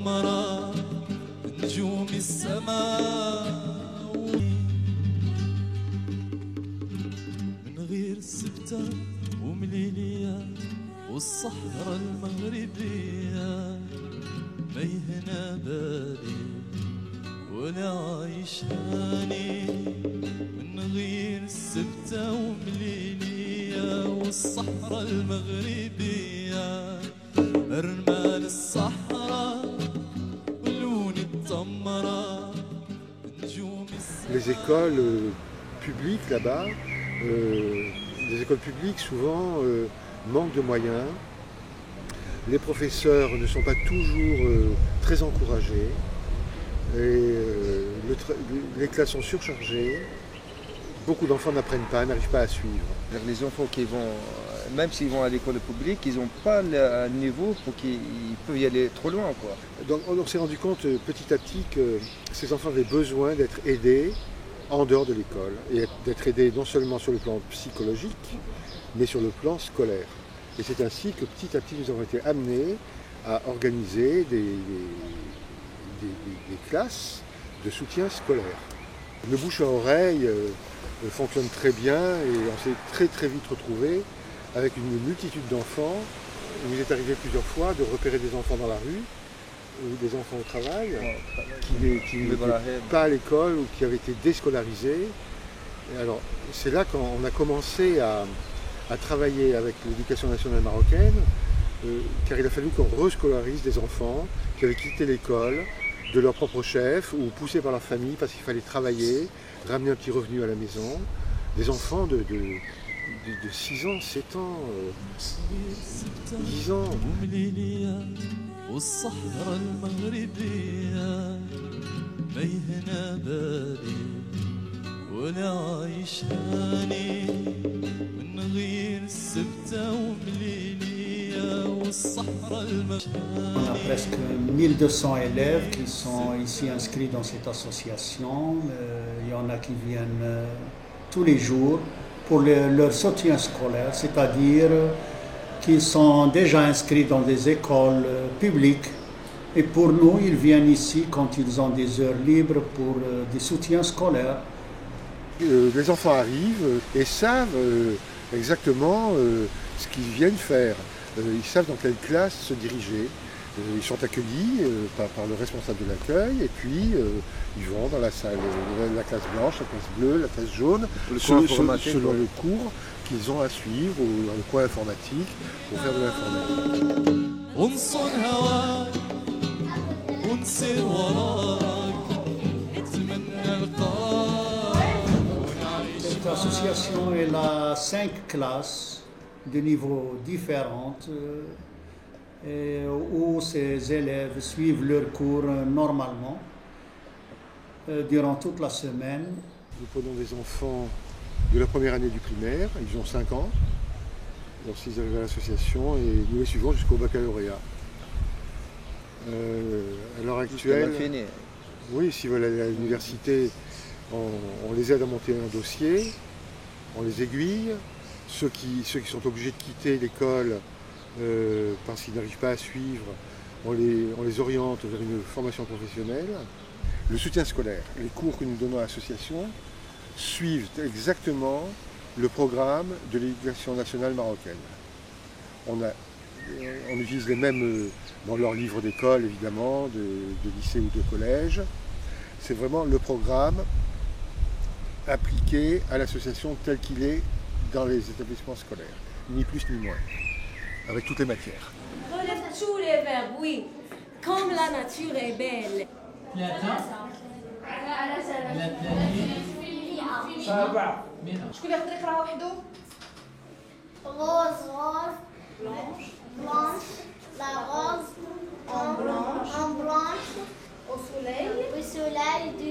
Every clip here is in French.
مطمرة نجوم السماء من غير السبتة ومليلية والصحراء المغربية ما يهنا بالي ولا عايش هاني من غير السبتة ومليلية والصحراء المغربية أرمال الصحراء ولون التمرة نجوم Les écoles publiques là-bas, les écoles publiques souvent manquent de moyens. Les professeurs ne sont pas toujours très encouragés. Et les classes sont surchargées. Beaucoup d'enfants n'apprennent pas, n'arrivent pas à suivre. Les enfants qui vont, même s'ils vont à l'école publique, ils n'ont pas le niveau pour qu'ils peuvent y aller trop loin, quoi. Donc on s'est rendu compte petit à petit que ces enfants avaient besoin d'être aidés en dehors de l'école. Et d'être aidés non seulement sur le plan psychologique, mais sur le plan scolaire. Et c'est ainsi que petit à petit nous avons été amenés à organiser des classes de soutien scolaire. Le bouche à oreille fonctionne très bien et on s'est très vite retrouvé avec une multitude d'enfants. Il nous est arrivé plusieurs fois de repérer des enfants dans la rue ou des enfants au travail qui n'étaient pas à l'école ou qui avaient été déscolarisés. Et alors c'est là qu'on a commencé à travailler avec l'éducation nationale marocaine car il a fallu qu'on rescolarise des enfants qui avaient quitté l'école de leur propre chef ou poussés par leur famille parce qu'il fallait travailler, ramener un petit revenu à la maison. Des enfants de 6 ans, 7 ans, 10 ans. On a presque 1200 élèves qui sont ici inscrits dans cette association. Il y en a qui viennent tous les jours pour leur soutien scolaire, c'est-à-dire qu'ils sont déjà inscrits dans des écoles publiques. Et pour nous, ils viennent ici quand ils ont des heures libres pour des soutiens scolaires. Les enfants arrivent et savent exactement ce qu'ils viennent faire. Ils savent dans quelle classe se diriger. Ils sont accueillis par le responsable de l'accueil et puis ils vont dans la salle, la classe blanche, la classe bleue, la classe jaune, selon le cours qu'ils ont à suivre ou dans le coin informatique pour faire de l'informatique. Cette association elle a 5 classes de niveaux différents où ces élèves suivent leurs cours normalement durant toute la semaine. Nous prenons des enfants de la première année du primaire, ils ont 5 ans, lorsqu'ils arrivent à l'association et nous les suivons jusqu'au baccalauréat. À l'heure actuelle, oui, s'ils veulent aller à l'université, on les aide à monter un dossier, on les aiguille. Ceux qui sont obligés de quitter l'école parce qu'ils n'arrivent pas à suivre, on les oriente vers une formation professionnelle. Le soutien scolaire, les cours que nous donnons à l'association suivent exactement le programme de l'éducation nationale marocaine. On utilise les mêmes dans leurs livres d'école, évidemment, de lycée ou de collège. C'est vraiment le programme appliqué à l'association tel qu'il est dans les établissements scolaires, ni plus ni moins, avec toutes les matières. Relève tous les verbes, oui, comme la nature est belle. شكون يقدر يقرا وحده؟ Rose, rose, blanche, la rose, en blanche, au soleil de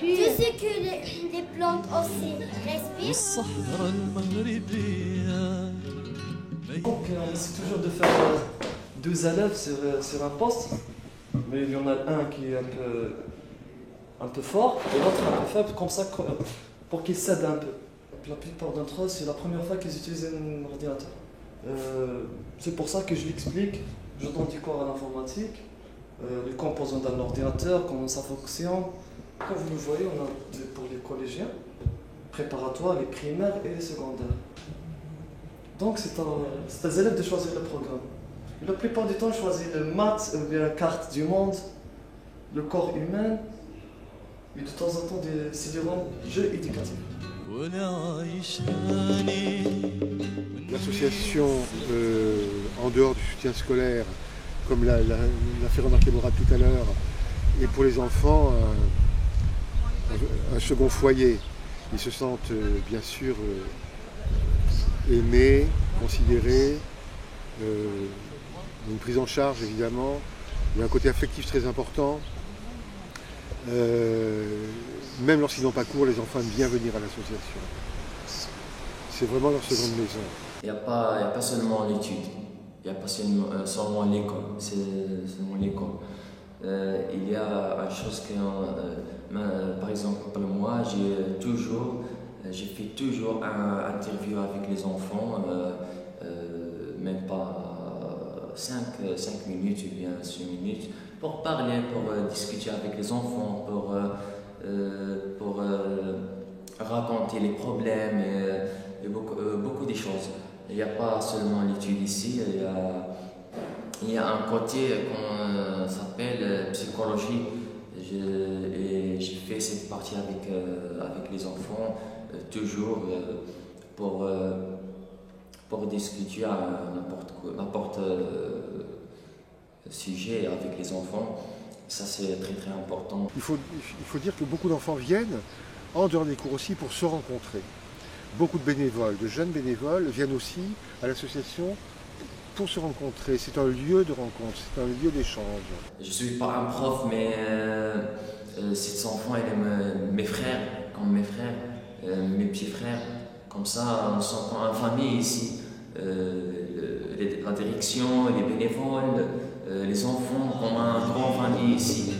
tout ce que les plantes aussi respirent. Donc on essaie toujours de faire 2 élèves sur un poste, mais il y en a un qui est un peu fort et l'autre un peu faible, comme ça pour qu'ils s'aident un peu. La plupart d'entre eux, c'est la première fois qu'ils utilisent un ordinateur. C'est pour ça que je l'explique je donne du cours à l'informatique, les composants d'un ordinateur, comment ça fonctionne. Comme vous le voyez, on a pour les collégiens, préparatoires, les primaires et les secondaires. Donc c'est aux élèves de choisir le programme. Et la plupart du temps, ils choisissent le maths, la carte du monde, le corps humain, et de temps en temps, c'est du jeu éducatif. L'association, en dehors du soutien scolaire, comme l'a fait remarquer Morad tout à l'heure, est pour les enfants un second foyer. Ils se sentent bien sûr aimés, considérés, une prise en charge évidemment. Il y a un côté affectif très important. Même lorsqu'ils n'ont pas cours, les enfants aiment bien venir à l'association. C'est vraiment leur seconde maison. Il n'y a pas seulement l'étude, il n'y a pas seulement l'école, c'est seulement l'école. Il y a une chose que, par exemple, pour moi, j'ai fait toujours un interview avec les enfants, même pas 5 minutes ou bien 6 minutes, pour parler, pour discuter avec les enfants, pour raconter les problèmes et beaucoup de choses. Il n'y a pas seulement l'étude ici, il y a un côté qu'on s'appelle psychologie. Et j'ai fait cette partie avec les enfants, toujours pour discuter à n'importe sujet avec les enfants. Ça, c'est très très important. Il faut dire que beaucoup d'enfants viennent, en dehors des cours aussi, pour se rencontrer. Beaucoup de bénévoles, de jeunes bénévoles, viennent aussi à l'association pour se rencontrer. C'est un lieu de rencontre, c'est un lieu d'échange. Je ne suis pas un prof, mais ces enfants, ils aiment mes frères, comme mes frères, mes petits frères. Comme ça, on se sent en famille ici. La direction, les bénévoles, les enfants, comme une grande famille ici.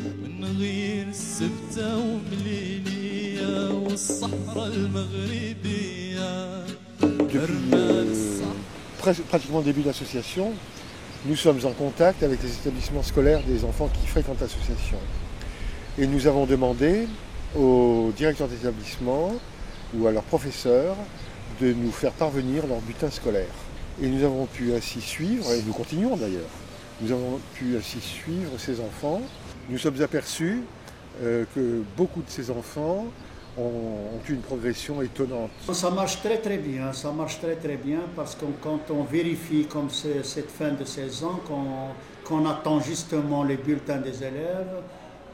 Depuis pratiquement le début de l'association, nous sommes en contact avec les établissements scolaires des enfants qui fréquentent l'association. Et nous avons demandé aux directeurs d'établissement ou à leurs professeurs de nous faire parvenir leur bulletin scolaire. Et nous avons pu ainsi suivre, et nous continuons d'ailleurs, nous avons pu ainsi suivre ces enfants. Nous sommes aperçus que beaucoup de ces enfants ont eu une progression étonnante. Ça marche très bien, parce que quand on vérifie comme cette fin de saison, qu'on attend justement les bulletins des élèves,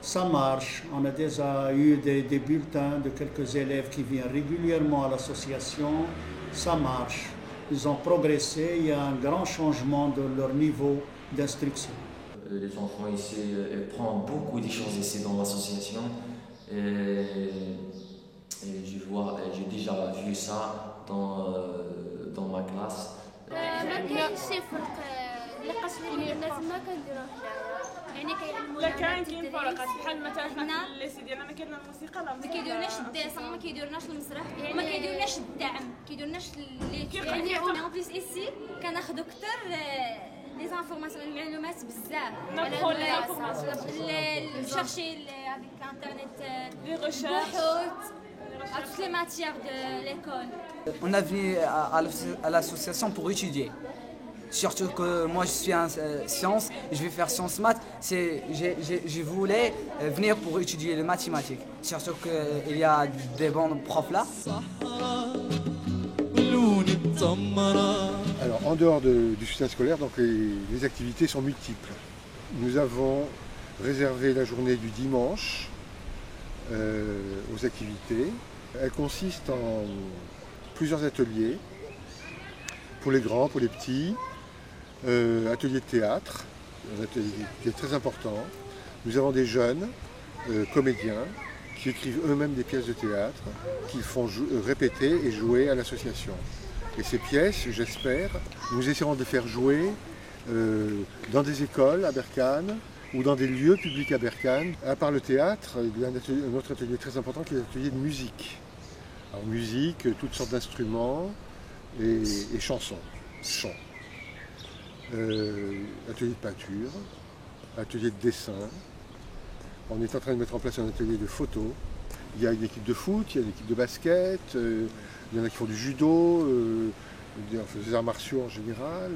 ça marche. On a déjà eu des bulletins de quelques élèves qui viennent régulièrement à l'association, ça marche. Ils ont progressé, il y a un grand changement de leur niveau d'instruction. Les enfants ici prennent beaucoup de choses ici dans l'association. Et j'ai déjà vu ça dans ma classe. لا كاين فرق بحال مثلا حنا في الليسي ديالنا ما كايناش الموسيقى لا ما كيديروناش الديسان ما كيديروناش المسرح ما كيديروناش الدعم كيديروناش يعني اون بليس ايسي كناخذوا اكثر لي زانفورماسيون المعلومات بزاف نشرشي avec internet les recherches à toutes les matières de l'école. On est venu à l'association pour étudier. Surtout que moi je suis en sciences, je vais faire sciences maths. Je voulais venir pour étudier les mathématiques. Surtout qu'il y a des bons profs là. Alors en dehors du soutien scolaire, donc les activités sont multiples. Nous avons réservé la journée du dimanche aux activités. Elle consiste en plusieurs ateliers, pour les grands, pour les petits, atelier de théâtre, un atelier qui est très important. Nous avons des jeunes comédiens qui écrivent eux-mêmes des pièces de théâtre, qu'ils font répéter et jouer à l'association. Et ces pièces, j'espère, nous essaierons de les faire jouer dans des écoles à Berkane, ou dans des lieux publics à Berkane. À part le théâtre, il y a un autre atelier très important qui est l'atelier de musique. Alors musique, toutes sortes d'instruments et chansons, chants. atelier de peinture, atelier de dessin. On est en train de mettre en place un atelier de photo. Il y a une équipe de foot, il y a une équipe de basket, il y en a qui font du judo, des arts martiaux en général.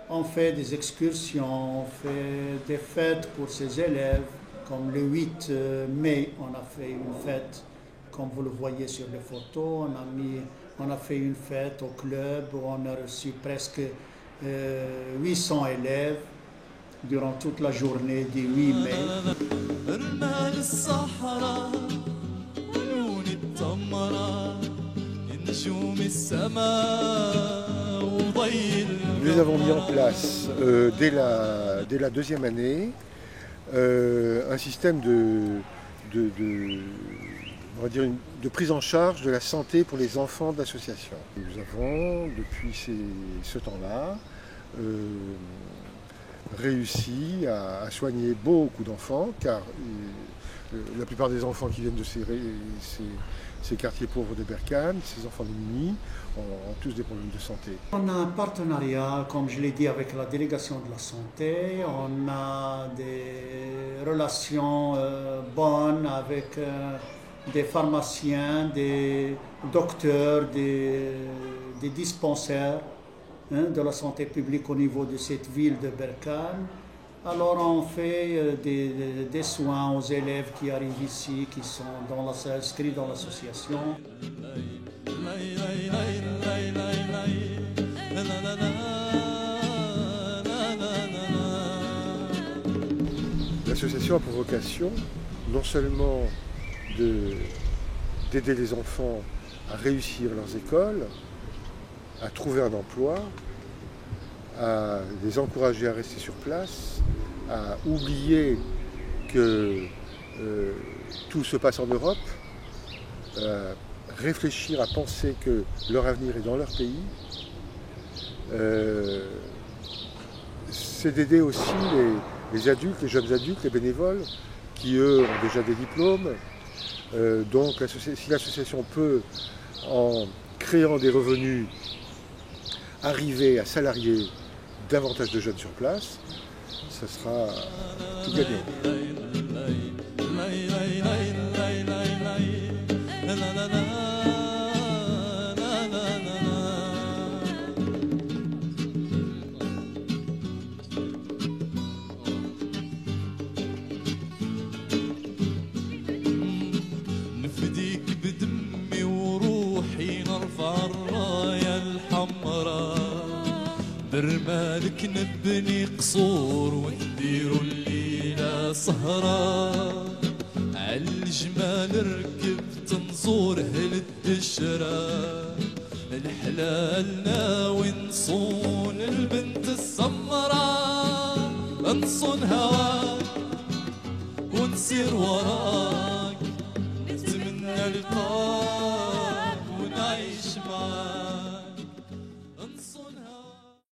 On fait des excursions, on fait des fêtes pour ces élèves. Comme le 8 mai, on a fait une fête, comme vous le voyez sur les photos. On a fait une fête au club où on a reçu presque 800 élèves durant toute la journée du 8 mai. Nous avons mis en place dès la deuxième année un système on va dire de prise en charge de la santé pour les enfants de l'association. Nous avons, depuis ce temps-là, réussi à soigner beaucoup d'enfants, car la plupart des enfants qui viennent de ces quartiers pauvres de Berkane, ces enfants démunis, ont tous des problèmes de santé. On a un partenariat, comme je l'ai dit, avec la délégation de la santé. On a des relations bonnes avec des pharmaciens, des docteurs, des dispensaires de la santé publique au niveau de cette ville de Berkane. Alors on fait des soins aux élèves qui arrivent ici, qui sont inscrits dans l'association. L'association a pour vocation non seulement d'aider les enfants à réussir leurs écoles, à trouver un emploi, à les encourager à rester sur place, à oublier que tout se passe en Europe, à réfléchir, à penser que leur avenir est dans leur pays. C'est d'aider aussi les adultes, les jeunes adultes, les bénévoles, qui eux ont déjà des diplômes. Donc si l'association peut, en créant des revenus, arriver à salarier davantage de jeunes sur place, ça sera tout gagnant. نفديك بدمي وروحي نرفع الراية الحمراء برمالك نبني قصور ونديروا الليلة سهرة عالجمال ركبت نزور أهل الدشرة الحلال ناوي نصون البنت السمراء نصون هواك ونسير وراك نتمنى لقاك